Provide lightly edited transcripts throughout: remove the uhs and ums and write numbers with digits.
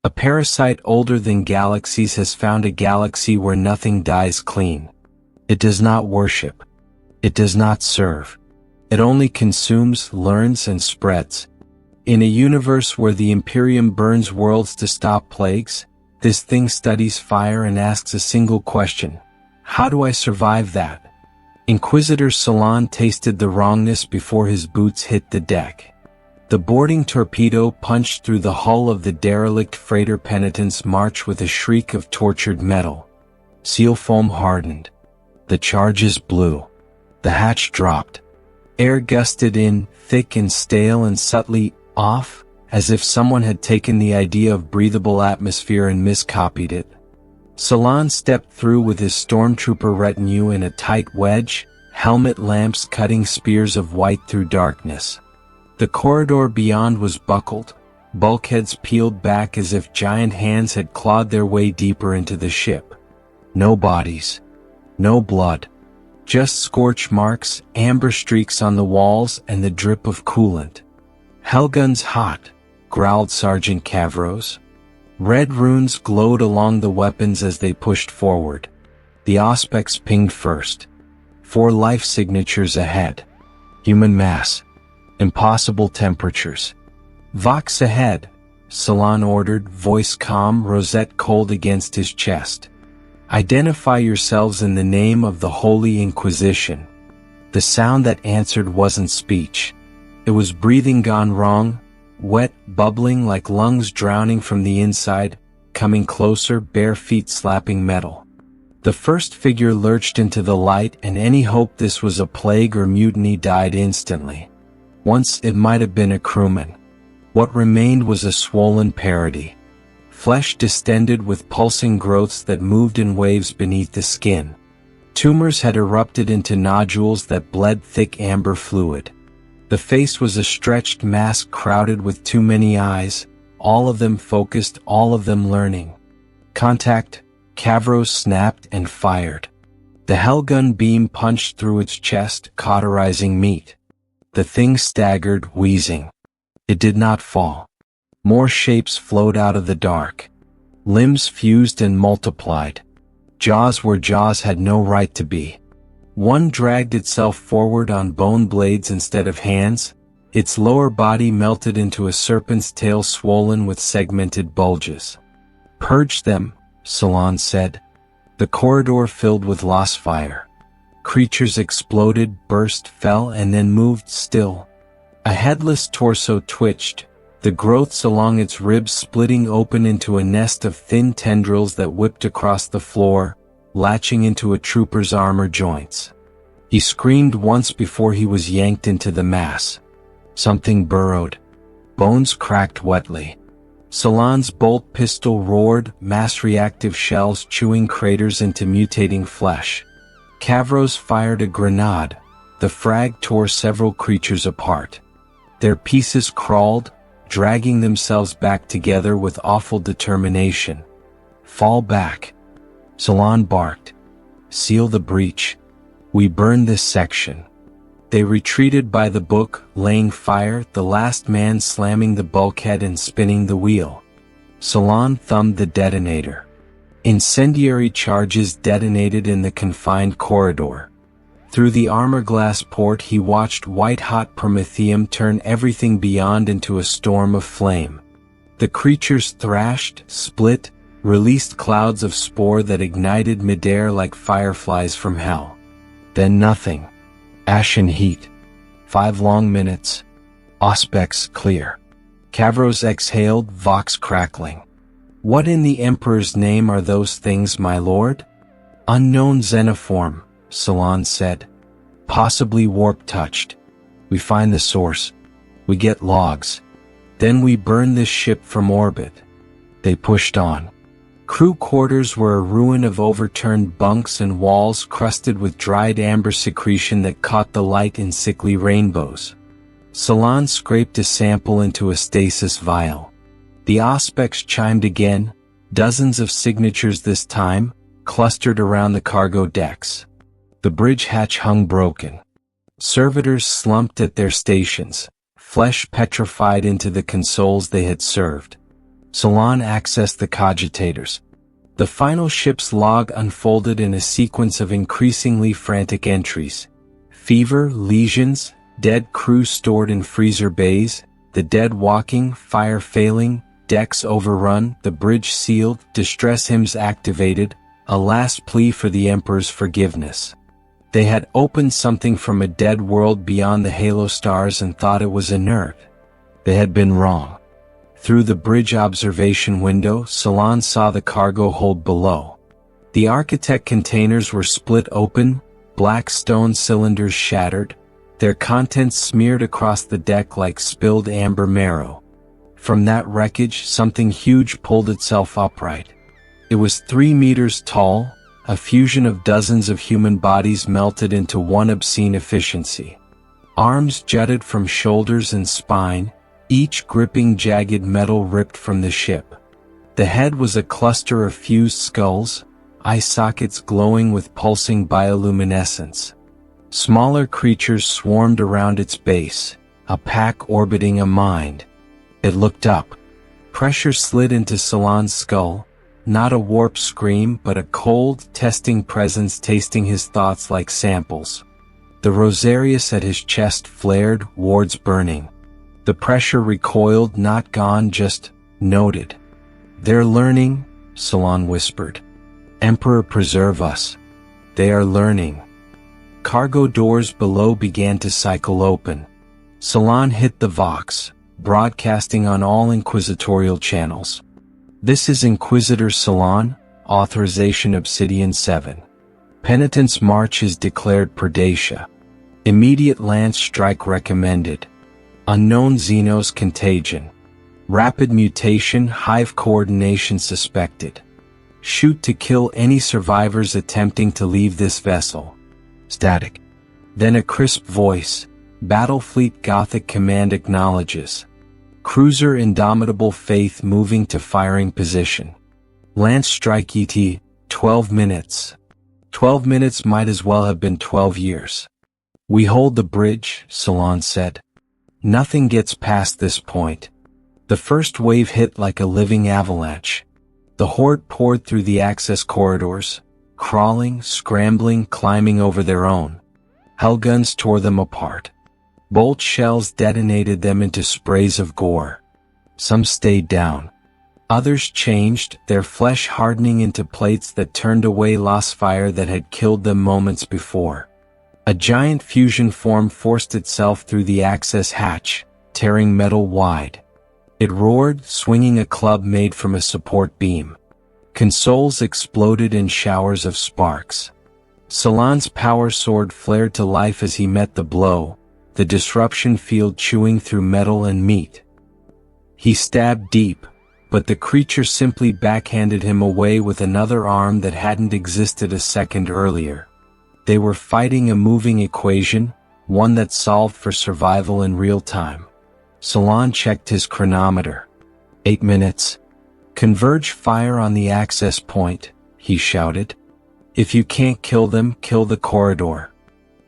A parasite older than galaxies has found a galaxy where nothing dies clean. It does not worship. It does not serve. It only consumes, learns, and spreads. In a universe where the Imperium burns worlds to stop plagues, this thing studies fire and asks a single question. How do I survive that? Inquisitor Salon tasted the wrongness before his boots hit the deck. The boarding torpedo punched through the hull of the derelict freighter Penitence March with a shriek of tortured metal. Seal foam hardened. The charges blew. The hatch dropped. Air gusted in, thick and stale and subtly off, as if someone had taken the idea of breathable atmosphere and miscopied it. Salon stepped through with his stormtrooper retinue in a tight wedge, helmet lamps cutting spears of white through darkness. The corridor beyond was buckled, bulkheads peeled back as if giant hands had clawed their way deeper into the ship. No bodies. No blood. Just scorch marks, amber streaks on the walls, and the drip of coolant. "Hellgun's hot," growled Sergeant Cavros. Red runes glowed along the weapons as they pushed forward. The Auspex pinged first. 4 life signatures ahead. Human mass. Impossible temperatures. "Vox ahead," Salon ordered, voice calm, rosette cold against his chest. "Identify yourselves in the name of the Holy Inquisition." The sound that answered wasn't speech. It was breathing gone wrong, wet, bubbling like lungs drowning from the inside, coming closer, bare feet slapping metal. The first figure lurched into the light, and any hope this was a plague or mutiny died instantly. Once it might have been a crewman. What remained was a swollen parody. Flesh distended with pulsing growths that moved in waves beneath the skin. Tumors had erupted into nodules that bled thick amber fluid. The face was a stretched mask crowded with too many eyes, all of them focused, all of them learning. "Contact," Cavros snapped and fired. The Hellgun beam punched through its chest, cauterizing meat. The thing staggered, wheezing. It did not fall. More shapes flowed out of the dark. Limbs fused and multiplied. Jaws where jaws had no right to be. One dragged itself forward on bone blades instead of hands. Its lower body melted into a serpent's tail swollen with segmented bulges. "Purge them," Salon said. The corridor filled with lost fire. Creatures exploded, burst, fell, and then moved still. A headless torso twitched, the growths along its ribs splitting open into a nest of thin tendrils that whipped across the floor, latching into a trooper's armor joints. He screamed once before he was yanked into the mass. Something burrowed. Bones cracked wetly. Salon's bolt pistol roared, mass-reactive shells chewing craters into mutating flesh. Cavros fired a grenade. The frag tore several creatures apart. Their pieces crawled, dragging themselves back together with awful determination. "Fall back," Salon barked. "Seal the breach. We burn this section." They retreated by the book, laying fire, the last man slamming the bulkhead and spinning the wheel. Salon thumbed the detonator. Incendiary charges detonated in the confined corridor. Through the armor-glass port he watched white-hot promethium turn everything beyond into a storm of flame. The creatures thrashed, split, released clouds of spore that ignited midair like fireflies from hell. Then nothing. Ashen heat. 5 long minutes. Auspex clear. Cavros exhaled, vox crackling. "What in the Emperor's name are those things, my lord?" "Unknown xenoform," Salon said. "Possibly warp-touched. We find the source. We get logs. Then we burn this ship from orbit." They pushed on. Crew quarters were a ruin of overturned bunks and walls crusted with dried amber secretion that caught the light in sickly rainbows. Salon scraped a sample into a stasis vial. The Auspex chimed again, dozens of signatures this time, clustered around the cargo decks. The bridge hatch hung broken. Servitors slumped at their stations, flesh petrified into the consoles they had served. Salon accessed the cogitators. The final ship's log unfolded in a sequence of increasingly frantic entries. Fever, lesions, dead crew stored in freezer bays, the dead walking, fire failing, decks overrun, the bridge sealed, distress hymns activated, a last plea for the Emperor's forgiveness. They had opened something from a dead world beyond the halo stars and thought it was inert. They had been wrong. Through the bridge observation window, Salon saw the cargo hold below. The architect containers were split open, black stone cylinders shattered, their contents smeared across the deck like spilled amber marrow. From that wreckage, something huge pulled itself upright. It was 3 meters tall, a fusion of dozens of human bodies melted into one obscene efficiency. Arms jutted from shoulders and spine, each gripping jagged metal ripped from the ship. The head was a cluster of fused skulls, eye sockets glowing with pulsing bioluminescence. Smaller creatures swarmed around its base, a pack orbiting a mind. It looked up. Pressure slid into Salon's skull, not a warp scream but a cold, testing presence tasting his thoughts like samples. The Rosarius at his chest flared, wards burning. The pressure recoiled, not gone, just noted. "They're learning," Salon whispered. "Emperor preserve us. They are learning." Cargo doors below began to cycle open. Salon hit the Vox, broadcasting on all inquisitorial channels. "This is Inquisitor Salon, authorization Obsidian 7. Penitence March is declared per Dacia. Immediate land strike recommended. Unknown Xenos contagion. Rapid mutation, hive coordination suspected. Shoot to kill any survivors attempting to leave this vessel." Static. Then a crisp voice. "Battlefleet Gothic Command acknowledges. Cruiser Indomitable Faith moving to firing position. Lance strike ET, 12 minutes. 12 minutes might as well have been 12 years. We hold the bridge," Salon said. "Nothing gets past this point." The first wave hit like a living avalanche. The horde poured through the access corridors, crawling, scrambling, climbing over their own. Hellguns tore them apart. Bolt shells detonated them into sprays of gore. Some stayed down. Others changed, their flesh hardening into plates that turned away lost fire that had killed them moments before. A giant fusion form forced itself through the access hatch, tearing metal wide. It roared, swinging a club made from a support beam. Consoles exploded in showers of sparks. Salon's power sword flared to life as he met the blow, the disruption field chewing through metal and meat. He stabbed deep, but the creature simply backhanded him away with another arm that hadn't existed a second earlier. They were fighting a moving equation, one that solved for survival in real time. Salon checked his chronometer. 8 minutes. "Converge fire on the access point," he shouted. "If you can't kill them, kill the corridor."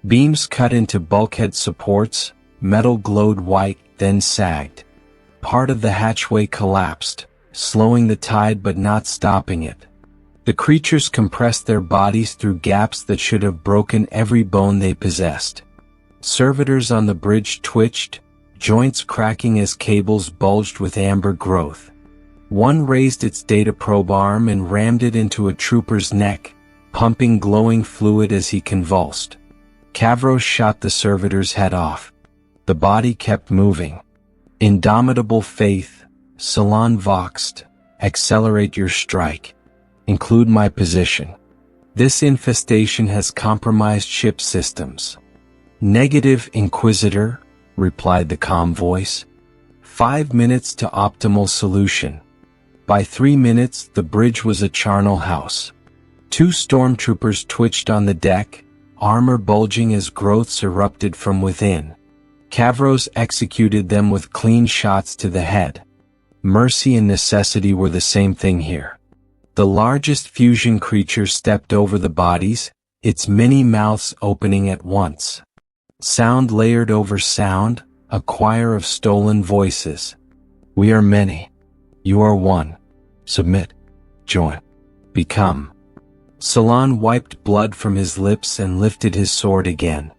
Beams cut into bulkhead supports, metal glowed white, then sagged. Part of the hatchway collapsed, slowing the tide but not stopping it. The creatures compressed their bodies through gaps that should have broken every bone they possessed. Servitors on the bridge twitched, joints cracking as cables bulged with amber growth. One raised its data probe arm and rammed it into a trooper's neck, pumping glowing fluid as he convulsed. Cavros shot the servitor's head off. The body kept moving. "Indomitable faith," Salon voxed. "Accelerate your strike. Include my position. This infestation has compromised ship systems." "Negative, Inquisitor," replied the calm voice. 5 minutes to optimal solution." By 3 minutes, the bridge was a charnel house. 2 stormtroopers twitched on the deck, armor bulging as growths erupted from within. Cavros executed them with clean shots to the head. Mercy and necessity were the same thing here. The largest fusion creature stepped over the bodies, its many mouths opening at once. Sound layered over sound, a choir of stolen voices. "We are many. You are one. Submit. Join. Become. Salon wiped blood from his lips and lifted his sword again.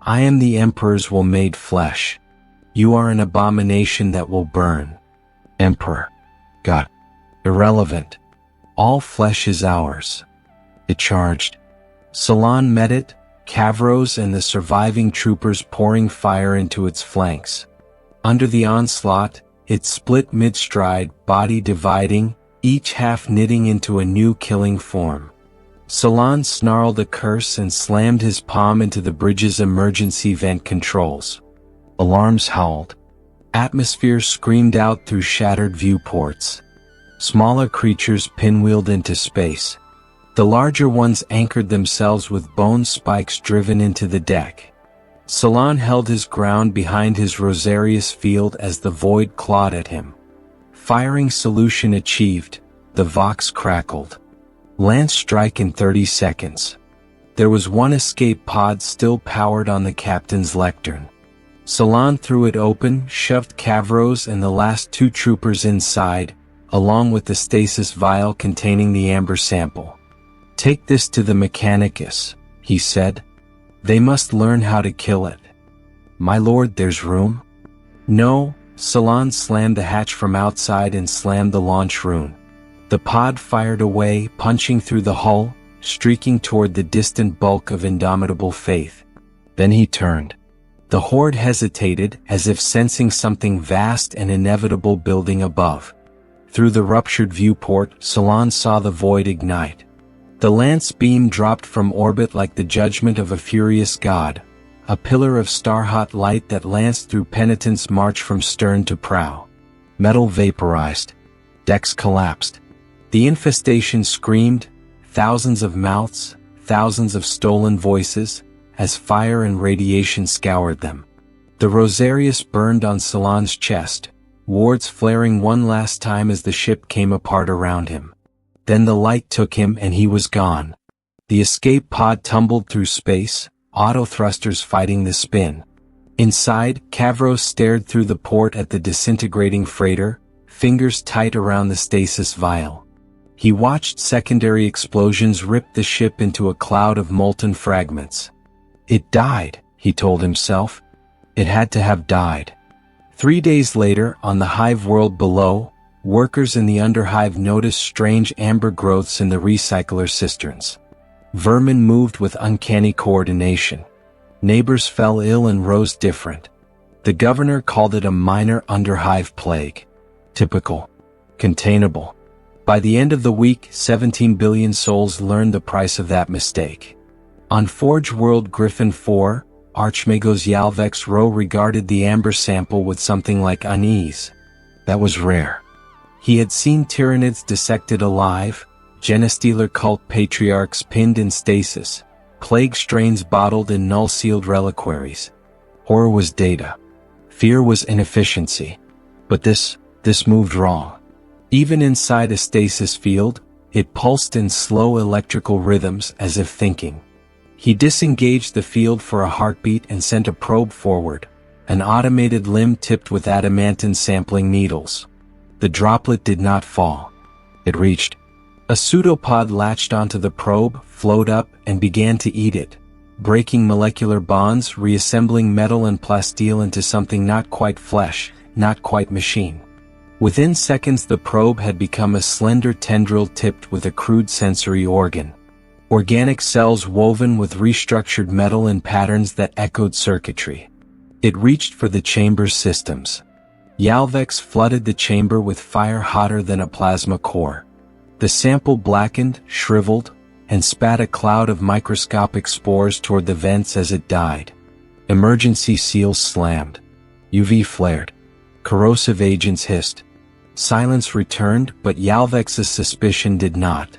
I am the Emperor's well-made flesh. You are an abomination that will burn. Emperor. God. Irrelevant. All flesh is ours. It charged. Salon met it, Cavros and the surviving troopers pouring fire into its flanks. Under the onslaught, it split mid-stride, body dividing, each half knitting into a new killing form. Salon snarled a curse and slammed his palm into the bridge's emergency vent controls. Alarms howled. Atmosphere screamed out through shattered viewports. Smaller creatures pinwheeled into space. The larger ones anchored themselves with bone spikes driven into the deck. Salon held his ground behind his Rosarius field as the void clawed at him. Firing solution achieved, the Vox crackled. Lance strike in 30 seconds. There was one escape pod still powered on the captain's lectern. Salon threw it open, shoved Cavros and the last two troopers inside, along with the stasis vial containing the amber sample. Take this to the Mechanicus, he said. They must learn how to kill it. My lord, there's room? No, Salon slammed the hatch from outside and slammed the launch rune. The pod fired away, punching through the hull, streaking toward the distant bulk of indomitable faith. Then he turned. The horde hesitated, as if sensing something vast and inevitable building above. Through the ruptured viewport, Salon saw the void ignite. The lance beam dropped from orbit like the judgment of a furious god, a pillar of star-hot light that lanced through penitence march from stern to prow. Metal vaporized. Decks collapsed. The infestation screamed, thousands of mouths, thousands of stolen voices, as fire and radiation scoured them. The Rosarius burned on Salon's chest, wards flaring one last time as the ship came apart around him. Then the light took him and he was gone. The escape pod tumbled through space, auto-thrusters fighting the spin. Inside, Cavros stared through the port at the disintegrating freighter, fingers tight around the stasis vial. He watched secondary explosions rip the ship into a cloud of molten fragments. It died, he told himself. It had to have died. 3 days later, on the hive world below, workers in the underhive noticed strange amber growths in the recycler cisterns. Vermin moved with uncanny coordination. Neighbors fell ill and rose different. The governor called it a minor underhive plague. Typical. Containable. By the end of the week, 17 billion souls learned the price of that mistake. On Forge World Griffin 4, Archmagos Yalvex Ro regarded the amber sample with something like unease. That was rare. He had seen Tyranids dissected alive, Genestealer cult patriarchs pinned in stasis, plague strains bottled in null-sealed reliquaries. Horror was data. Fear was inefficiency. But this moved wrong. Even inside a stasis field, it pulsed in slow electrical rhythms as if thinking. He disengaged the field for a heartbeat and sent a probe forward, an automated limb tipped with adamantine sampling needles. The droplet did not fall. It reached. A pseudopod latched onto the probe, flowed up, and began to eat it, breaking molecular bonds, reassembling metal and plasteel into something not quite flesh, not quite machine. Within seconds the probe had become a slender tendril tipped with a crude sensory organ. Organic cells woven with restructured metal in patterns that echoed circuitry. It reached for the chamber's systems. Yalvex flooded the chamber with fire hotter than a plasma core. The sample blackened, shriveled, and spat a cloud of microscopic spores toward the vents as it died. Emergency seals slammed. UV flared. Corrosive agents hissed. Silence returned, but Yalvex's suspicion did not.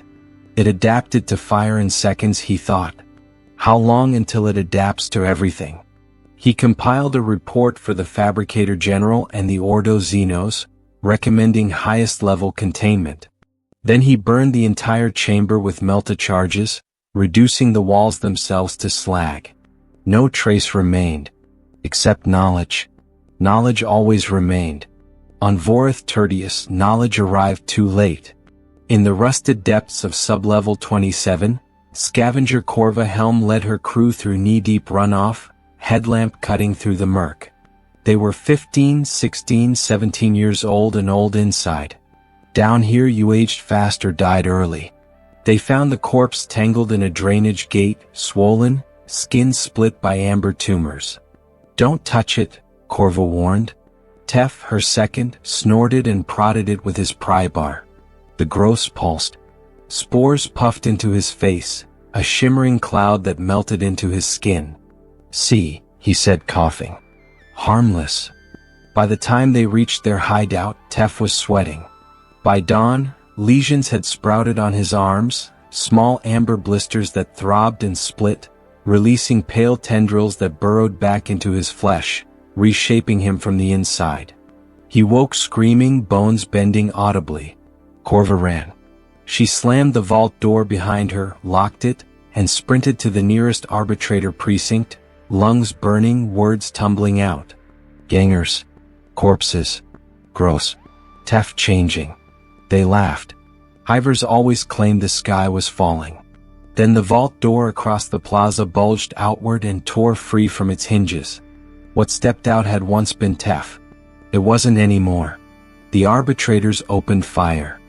It adapted to fire in seconds, he thought. How long until it adapts to everything? He compiled a report for the Fabricator General and the Ordo Xenos, recommending highest-level containment. Then he burned the entire chamber with melta-charges, reducing the walls themselves to slag. No trace remained. Except knowledge. Knowledge always remained. On Vorath Tertius, knowledge arrived too late. In the rusted depths of sublevel 27, Scavenger Corva Helm led her crew through knee-deep runoff, headlamp cutting through the murk. They were 15, 16, 17 years old and old inside. Down here you aged fast or died early. They found the corpse tangled in a drainage gate, swollen, skin split by amber tumors. "Don't touch it," Corva warned. Tef, her second, snorted and prodded it with his pry bar. The growths pulsed. Spores puffed into his face, a shimmering cloud that melted into his skin. "See," he said, coughing. "Harmless." By the time they reached their hideout, Tef was sweating. By dawn, lesions had sprouted on his arms, small amber blisters that throbbed and split, releasing pale tendrils that burrowed back into his flesh, reshaping him from the inside. He woke screaming, bones bending audibly. Corva ran. She slammed the vault door behind her, locked it, and sprinted to the nearest arbitrator precinct, lungs burning, words tumbling out. Gangers. Corpses. Gross. Tef changing. They laughed. Hivers always claimed the sky was falling. Then the vault door across the plaza bulged outward and tore free from its hinges. What stepped out had once been Tef. It wasn't anymore. The arbitrators opened fire.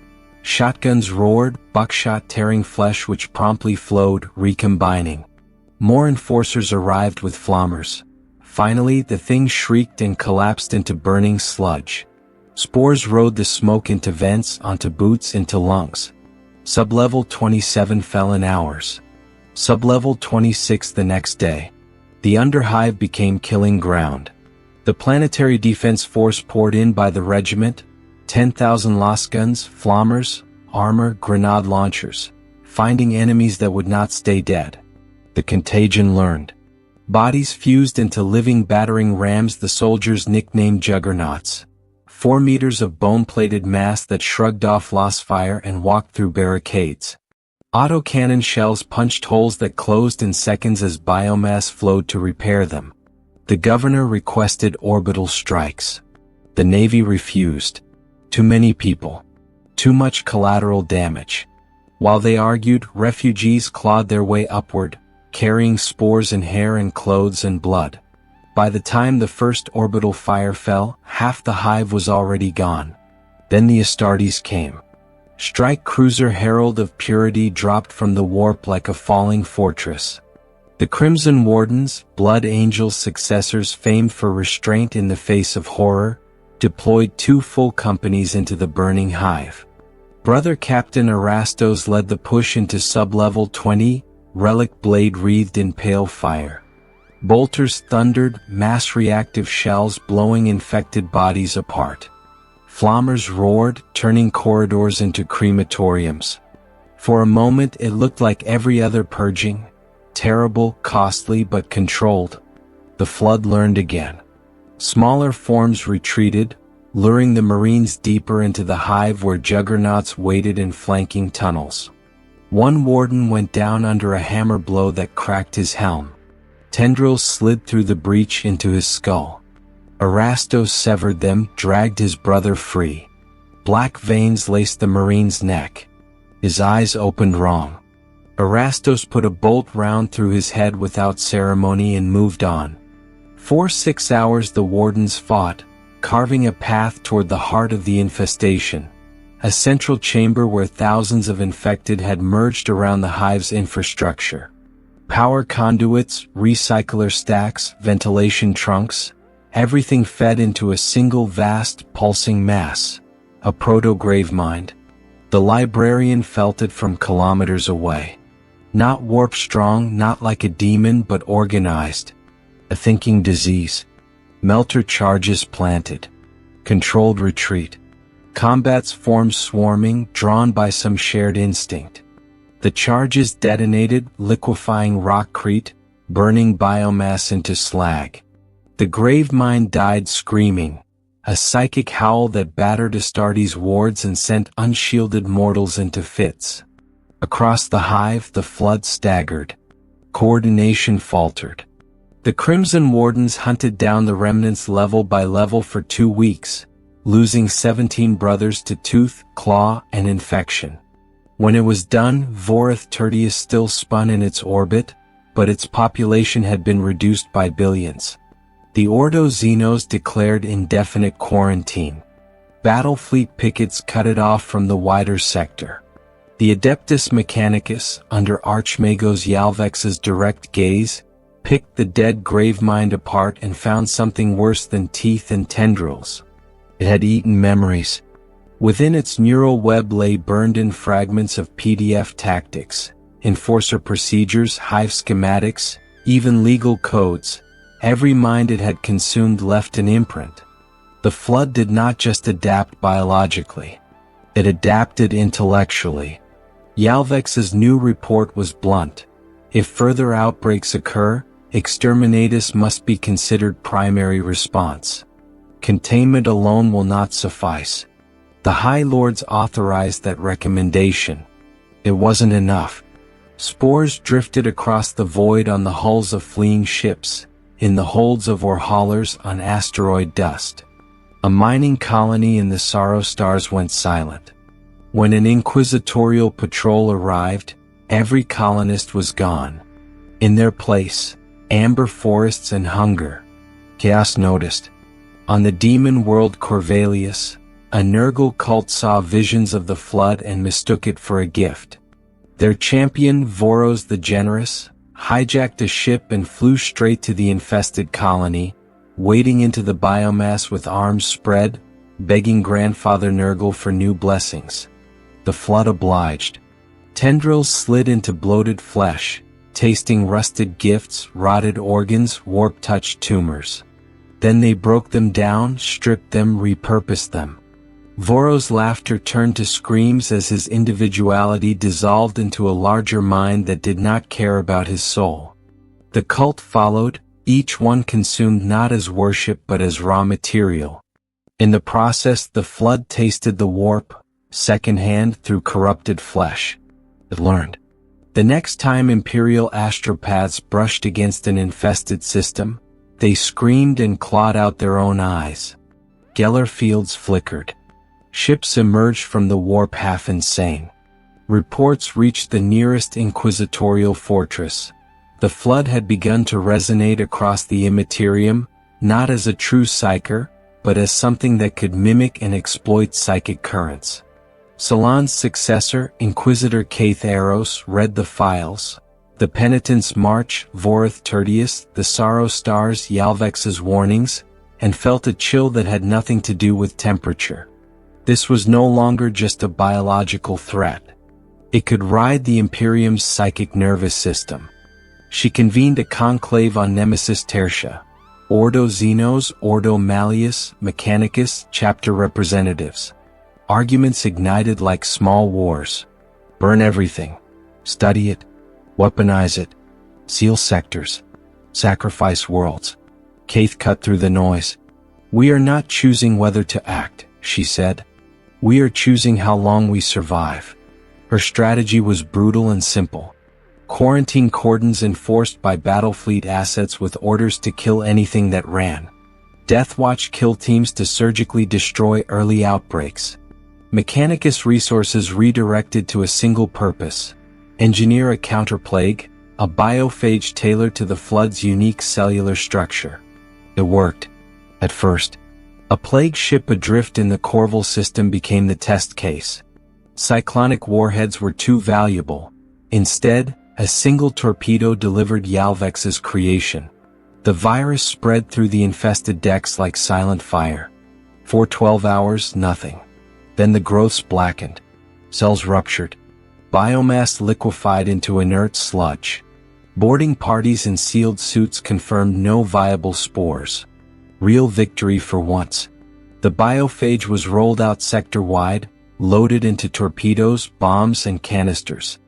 Shotguns roared, buckshot tearing flesh which promptly flowed, recombining. More enforcers arrived with flammers. Finally, the thing shrieked and collapsed into burning sludge. Spores rode the smoke into vents, onto boots, into lungs. Sublevel 27 fell in hours. Sublevel 26 the next day. The underhive became killing ground. The planetary defense force poured in by the regiment, 10,000 lasguns, flammers, armor, grenade launchers, finding enemies that would not stay dead. The contagion learned. Bodies fused into living battering rams the soldiers nicknamed juggernauts. 4 meters of bone-plated mass that shrugged off lost fire and walked through barricades. Autocannon shells punched holes that closed in seconds as biomass flowed to repair them. The governor requested orbital strikes. The Navy refused. Too many people. Too much collateral damage. While they argued, refugees clawed their way upward, carrying spores in hair and clothes and blood. By the time the first orbital fire fell, half the hive was already gone. Then the Astartes came. Strike cruiser Herald of Purity dropped from the warp like a falling fortress. The Crimson Wardens, Blood Angels' successors famed for restraint in the face of horror, deployed 2 full companies into the burning hive. Brother Captain Erastos led the push into sublevel 20, relic blade wreathed in pale fire. Bolters thundered, mass reactive shells blowing infected bodies apart. Flammers roared, turning corridors into crematoriums. For a moment it looked like every other purging. Terrible, costly, but controlled. The flood learned again. Smaller forms retreated, luring the Marines deeper into the hive where juggernauts waited in flanking tunnels. One warden went down under a hammer blow that cracked his helm. Tendrils slid through the breach into his skull. Erastos severed them, dragged his brother free. Black veins laced the Marine's neck. His eyes opened wrong. Erastos put a bolt round through his head without ceremony and moved on. For 6 hours the wardens fought, carving a path toward the heart of the infestation. A central chamber where thousands of infected had merged around the hive's infrastructure. Power conduits, recycler stacks, ventilation trunks, everything fed into a single vast, pulsing mass. A proto-Gravemind. The librarian felt it from kilometers away. Not warp-strong, not like a demon, but organized. A thinking disease. Melter charges planted. Controlled retreat. Combats formed swarming, drawn by some shared instinct. The charges detonated, liquefying rockcrete, burning biomass into slag. The Gravemind died screaming, a psychic howl that battered Astartes' wards and sent unshielded mortals into fits. Across the hive, the flood staggered. Coordination faltered. The Crimson Wardens hunted down the remnants level by level for 2 weeks, losing 17 brothers to tooth, claw, and infection. When it was done, Vorath Tertius still spun in its orbit, but its population had been reduced by billions. The Ordo Xenos declared indefinite quarantine. Battlefleet pickets cut it off from the wider sector. The Adeptus Mechanicus, under Archmagos Yalvex's direct gaze, picked the dead Gravemind apart and found something worse than teeth and tendrils. It had eaten memories. Within its neural web lay burned-in fragments of PDF tactics, enforcer procedures, hive schematics, even legal codes. Every mind it had consumed left an imprint. The Flood did not just adapt biologically. It adapted intellectually. Yalvex's new report was blunt. If further outbreaks occur, exterminatus must be considered primary response. Containment alone will not suffice. The High Lords authorized that recommendation. It wasn't enough. Spores drifted across the void on the hulls of fleeing ships, in the holds of Warhaulers on asteroid dust. A mining colony in the Sorrow Stars went silent. When an inquisitorial patrol arrived, every colonist was gone. In their place, amber forests and hunger. Chaos noticed. On the demon world Corvallis, a Nurgle cult saw visions of the Flood and mistook it for a gift. Their champion, Voros the Generous, hijacked a ship and flew straight to the infested colony, wading into the biomass with arms spread, begging Grandfather Nurgle for new blessings. The Flood obliged. Tendrils slid into bloated flesh, tasting rusted gifts, rotted organs, warp-touched tumors. Then they broke them down, stripped them, repurposed them. Voros' laughter turned to screams as his individuality dissolved into a larger mind that did not care about his soul. The cult followed, each one consumed not as worship but as raw material. In the process, the Flood tasted the warp, secondhand through corrupted flesh. It learned. The next time Imperial astropaths brushed against an infested system, they screamed and clawed out their own eyes. Geller fields flickered. Ships emerged from the warp half insane. Reports reached the nearest inquisitorial fortress. The Flood had begun to resonate across the Imperium, not as a true psyker, but as something that could mimic and exploit psychic currents. Salon's successor, Inquisitor Eros, read the files. The Penitent's March, Vorath Tertius, the Sorrow Stars, Yalvex's warnings, and felt a chill that had nothing to do with temperature. This was no longer just a biological threat. It could ride the Imperium's psychic nervous system. She convened a conclave on Nemesis Tertia. Ordo Xenos, Ordo Malleus, Mechanicus, chapter representatives. Arguments ignited like small wars. Burn everything. Study it. Weaponize it. Seal sectors. Sacrifice worlds. Kaith cut through the noise. We are not choosing whether to act, she said. We are choosing how long we survive. Her strategy was brutal and simple. Quarantine cordons enforced by Battlefleet assets with orders to kill anything that ran. Deathwatch kill teams to surgically destroy early outbreaks. Mechanicus resources redirected to a single purpose. Engineer a counterplague, a biophage tailored to the Flood's unique cellular structure. It worked. At first. A plague ship adrift in the Corval system became the test case. Cyclonic warheads were too valuable. Instead, a single torpedo delivered Yalvex's creation. The virus spread through the infested decks like silent fire. For 12 hours, nothing. Then the growths blackened. Cells ruptured. Biomass liquefied into inert sludge. Boarding parties in sealed suits confirmed no viable spores. Real victory for once. The biophage was rolled out sector-wide, loaded into torpedoes, bombs, and canisters.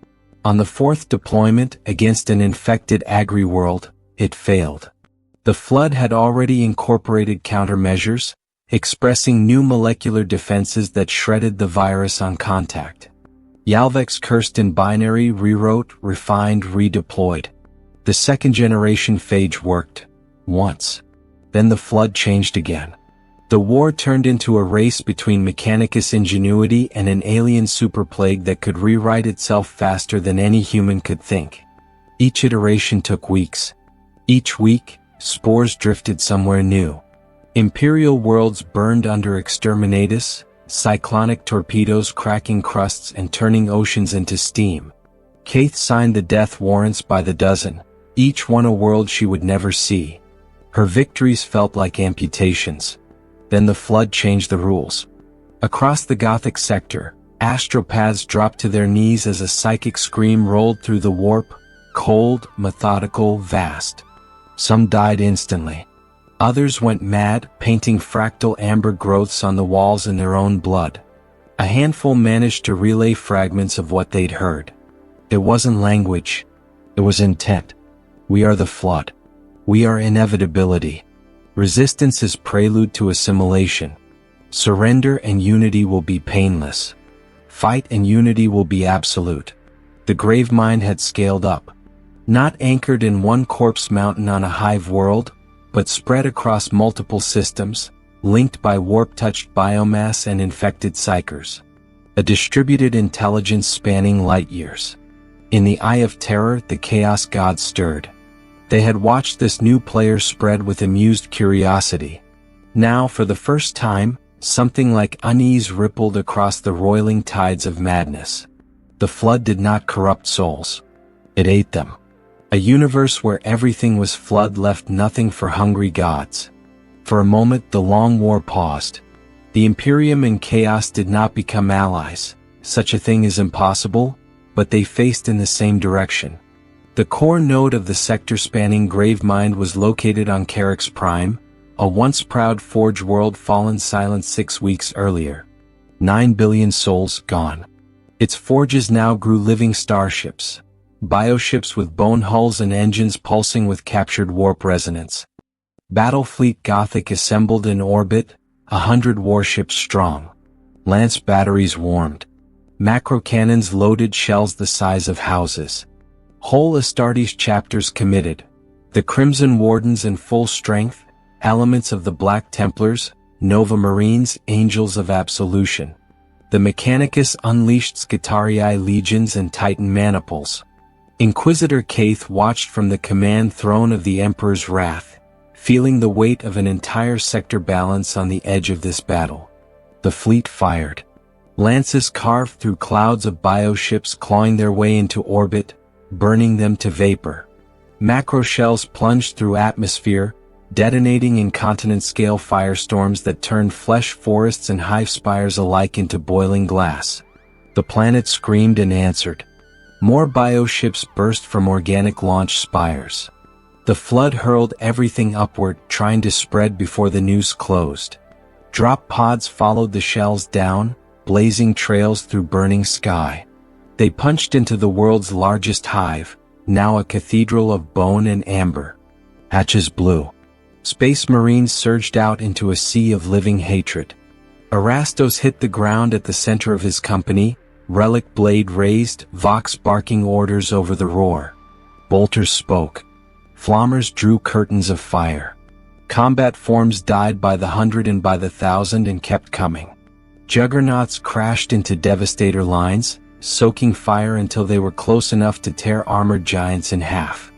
On the fourth deployment, against an infected agri-world, it failed. The Flood had already incorporated countermeasures, expressing new molecular defenses that shredded the virus on contact. Yalvex cursed in binary, rewrote, refined, redeployed. The second-generation phage worked. Once. Then the Flood changed again. The war turned into a race between Mechanicus ingenuity and an alien superplague that could rewrite itself faster than any human could think. Each iteration took weeks. Each week, spores drifted somewhere new. Imperial worlds burned under exterminatus, cyclonic torpedoes cracking crusts and turning oceans into steam. Kaith signed the death warrants by the dozen, each one a world she would never see. Her victories felt like amputations. Then the flood changed the rules. Across the Gothic sector, astropaths dropped to their knees as a psychic scream rolled through the warp, cold, methodical, vast. Some died instantly. Others went mad, painting fractal amber growths on the walls in their own blood. A handful managed to relay fragments of what they'd heard. It wasn't language. It was intent. We are the flood. We are inevitability. Resistance is prelude to assimilation. Surrender and unity will be painless. Fight and unity will be absolute. The Gravemind had scaled up. Not anchored in one corpse mountain on a hive world, but spread across multiple systems, linked by warp-touched biomass and infected psychers. A distributed intelligence spanning light years. In the Eye of Terror, the Chaos Gods stirred. They had watched this new player spread with amused curiosity. Now, for the first time, something like unease rippled across the roiling tides of madness. The flood did not corrupt souls. It ate them. A universe where everything was flood left nothing for hungry gods. For a moment the long war paused. The Imperium and Chaos did not become allies. Such a thing is impossible, but they faced in the same direction. The core node of the sector-spanning Gravemind was located on Carix Prime, a once proud Forge world fallen silent 6 weeks earlier. 9 billion souls gone. Its forges now grew living starships. Bioships with bone hulls and engines pulsing with captured warp resonance. Battlefleet Gothic assembled in orbit, 100 warships strong. Lance batteries warmed. Macro cannons loaded shells the size of houses. Whole Astartes chapters committed. The Crimson Wardens in full strength, elements of the Black Templars, Nova Marines, Angels of Absolution. The Mechanicus unleashed Scutarii legions and Titan maniples. Inquisitor Kaith watched from the command throne of the Emperor's wrath, feeling the weight of an entire sector balance on the edge of this battle. The fleet fired. Lances carved through clouds of bioships clawing their way into orbit, burning them to vapor. Macro shells plunged through atmosphere, detonating in continent-scale firestorms that turned flesh forests and hive spires alike into boiling glass. The planet screamed and answered. More bioships burst from organic launch spires. The flood hurled everything upward, trying to spread before the noose closed. Drop pods followed the shells down, blazing trails through burning sky. They punched into the world's largest hive, now a cathedral of bone and amber. Hatches blew. Space Marines surged out into a sea of living hatred. Erastos hit the ground at the center of his company, relic blade raised, Vox barking orders over the roar. Bolters spoke. Flammers drew curtains of fire. Combat forms died by the 100 and by the 1,000 and kept coming. Juggernauts crashed into Devastator lines, soaking fire until they were close enough to tear armored giants in half.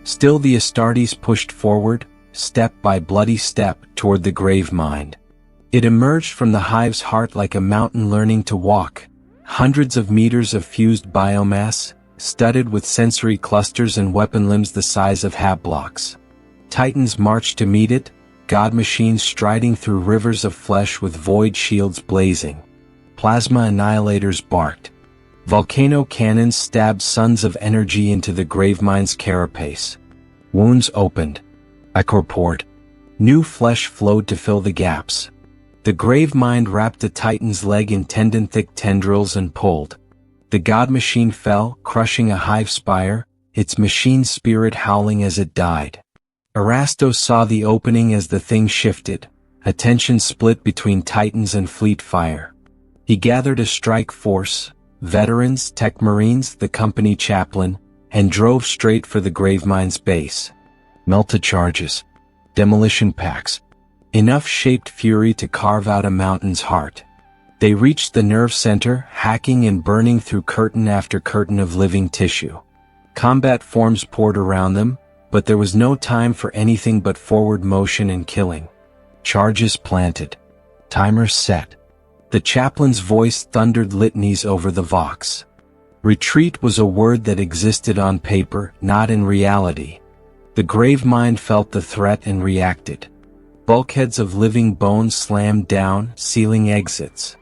Still the Astartes pushed forward, step by bloody step, toward the Gravemind. It emerged from the hive's heart like a mountain learning to walk. Hundreds of meters of fused biomass, studded with sensory clusters and weapon limbs the size of hat blocks. Titans marched to meet it, god machines striding through rivers of flesh with void shields blazing. Plasma annihilators barked. Volcano cannons stabbed suns of energy into the Gravemind's carapace. Wounds opened. Ichor poured. New flesh flowed to fill the gaps. The Gravemind wrapped the Titan's leg in tendon-thick tendrils and pulled. The god machine fell, crushing a hive spire, its machine spirit howling as it died. Erastos saw the opening as the thing shifted, attention split between Titans and fleet fire. He gathered a strike force, veterans, tech marines, the company chaplain, and drove straight for the Gravemind's base. Melta charges. Demolition packs. enough shaped fury to carve out a mountain's heart. They reached the nerve center, hacking and burning through curtain after curtain of living tissue. Combat forms poured around them, but there was no time for anything but forward motion and killing. Charges planted. Timers set. The chaplain's voice thundered litanies over the vox. Retreat was a word that existed on paper, not in reality. The Gravemind felt the threat and reacted. Bulkheads of living bones slammed down, sealing exits.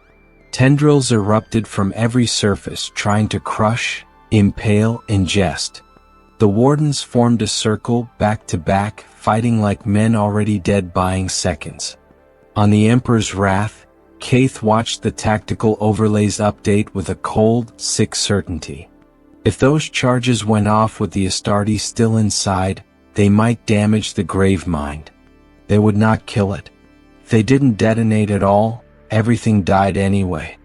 Tendrils erupted from every surface, trying to crush, impale, ingest. The wardens formed a circle, back to back, fighting like men already dead, buying seconds. On the Emperor's wrath, Kaith watched the tactical overlays update with a cold, sick certainty. If those charges went off with the Astartes still inside, they might damage the Gravemind. They would not kill it. If they didn't detonate at all, everything died anyway.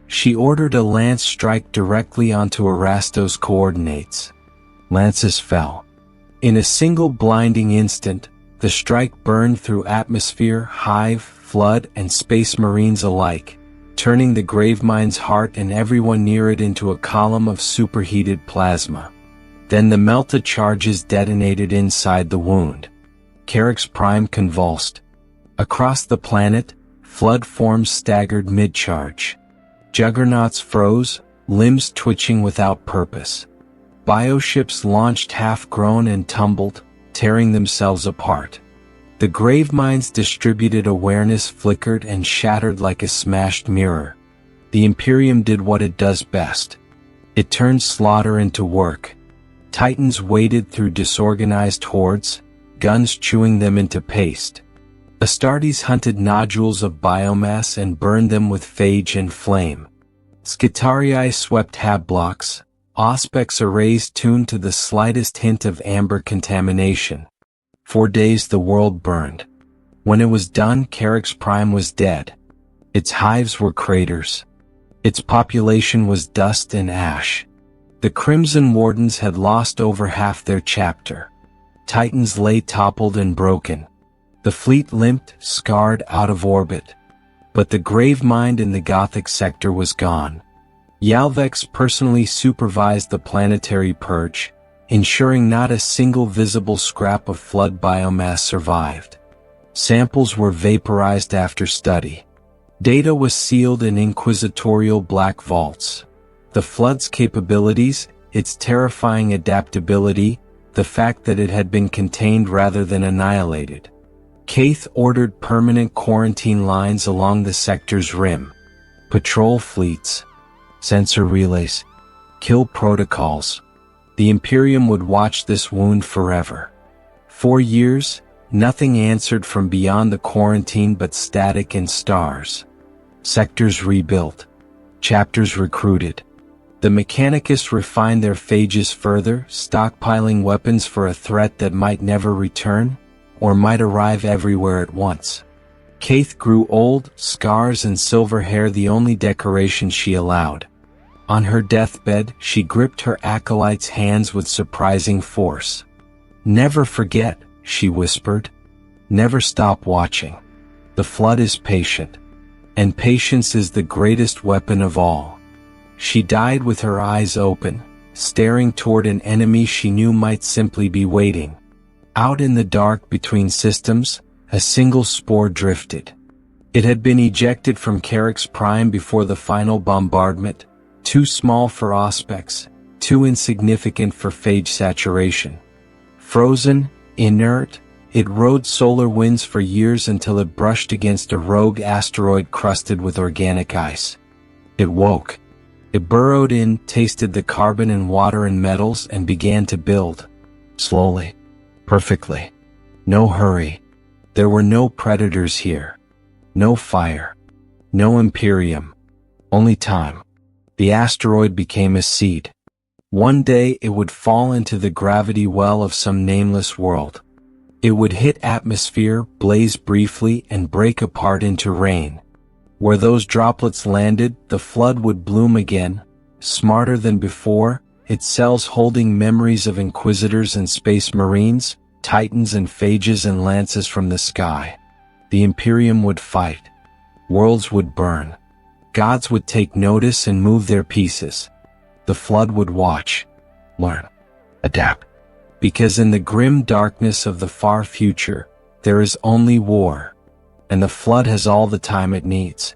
She ordered a lance strike directly onto Erasto's coordinates. Lances fell. In a single blinding instant, the strike burned through atmosphere, hive, flood, and space marines alike, turning the Gravemind's heart and everyone near it into a column of superheated plasma. Then the melted charges detonated inside the wound. Carrick's Prime convulsed. Across the planet, flood forms staggered mid-charge. Juggernauts froze, limbs twitching without purpose. Bioships launched half-grown and tumbled, tearing themselves apart. The Gravemind's distributed awareness flickered and shattered like a smashed mirror. The Imperium did what it does best. It turned slaughter into work. Titans waded through disorganized hordes, guns chewing them into paste. Astartes hunted nodules of biomass and burned them with phage and flame. Skitarii swept hab-blocks, auspex arrays tuned to the slightest hint of amber contamination. For days the world burned. When it was done, Carrick's Prime was dead. Its hives were craters. Its population was dust and ash. The Crimson Wardens had lost over half their chapter. Titans lay toppled and broken. The fleet limped, scarred, out of orbit. But the Gravemind in the Gothic sector was gone. Yalvex personally supervised the planetary purge, ensuring not a single visible scrap of flood biomass survived. Samples were vaporized after study. Data was sealed in inquisitorial black vaults. The flood's capabilities, its terrifying adaptability, the fact that it had been contained rather than annihilated. Kaith ordered permanent quarantine lines along the sector's rim. Patrol fleets. Sensor relays. Kill protocols. The Imperium would watch this wound forever. 4 years, nothing answered from beyond the quarantine but static and stars. Sectors rebuilt. Chapters recruited. The Mechanicus refined their phages further, stockpiling weapons for a threat that might never return, or might arrive everywhere at once. Kaith grew old, scars and silver hair the only decoration she allowed. On her deathbed, she gripped her acolyte's hands with surprising force. "Never forget," she whispered. "Never stop watching. The flood is patient. And patience is the greatest weapon of all." She died with her eyes open, staring toward an enemy she knew might simply be waiting. Out in the dark between systems, a single spore drifted. It had been ejected from Carrick's Prime before the final bombardment, too small for auspex, too insignificant for phage saturation. Frozen, inert, it rode solar winds for years until it brushed against a rogue asteroid crusted with organic ice. It woke. It burrowed in, tasted the carbon and water and metals, and began to build. Slowly. Perfectly. No hurry. There were no predators here. No fire. No Imperium. Only time. The asteroid became a seed. One day it would fall into the gravity well of some nameless world. It would hit atmosphere, blaze briefly, and break apart into rain. Where those droplets landed, the flood would bloom again, smarter than before, its cells holding memories of Inquisitors and Space Marines, Titans and phages and lances from the sky. The Imperium would fight. Worlds would burn. Gods would take notice and move their pieces. The Flood would watch, learn, adapt. Because in the grim darkness of the far future, there is only war. And the Flood has all the time it needs.